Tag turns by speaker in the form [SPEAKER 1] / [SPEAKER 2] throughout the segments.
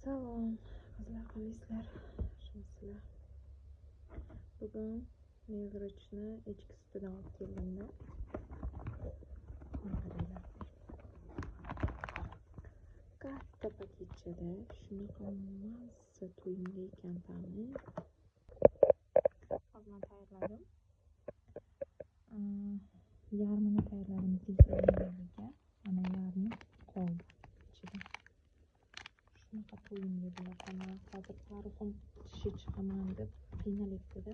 [SPEAKER 1] Salom qizlar, qalaysizlar? Yaxshimisizlar? Bugun mevruchni echki sutidan olib keldim-da. Qaranglar. Katta paketchada shunaqa mazza to'yimli ekan ta'mi. Hozir tayyorladim. Yarmini tayyorladim tezligiga. Mana yarmi qoldi ichida. Shunaqa to'yimli bo'lakan. Hozir tarixim tishi chiqaman deb qiynalibdi-da.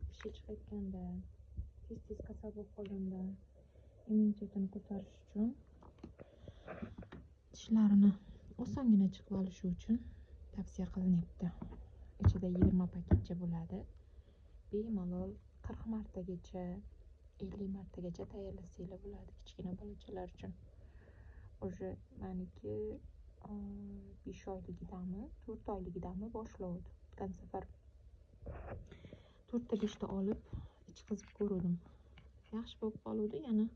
[SPEAKER 1] Tishi chiqayotganda, tez kasal bo'lib qolganda immunitetini ko'tarish uchun, tishlarini osongina chiqib olishi uchun tavsiya qilinyapti. Ichida 20 paketcha bo'ladi. Bemalol 40 martagacha, 50 martagacha tayyorlasanglar bo'ladi kichkina bolachalar uchun. O'sha meniki 5 oyligidami, 4 oyligidami boshlovdi. O'tgan safar 4 ta 5 ta olib ichqizib ko'rdim. Yaxshi bo'lib qoluvdi, yana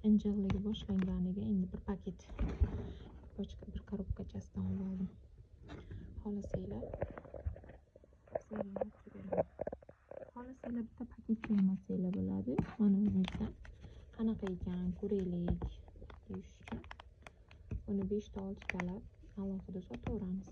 [SPEAKER 1] injilligi boshlanganiga endi bir paket bir korobkachasidan olib oldim. Xohlasanglar bitta paketcha olmasanglar bo'ladi. Mana unisi qanaqa ekan ko'raylik deyish uchun. Buni 5 ta 6 talab alohida sotaveramiz.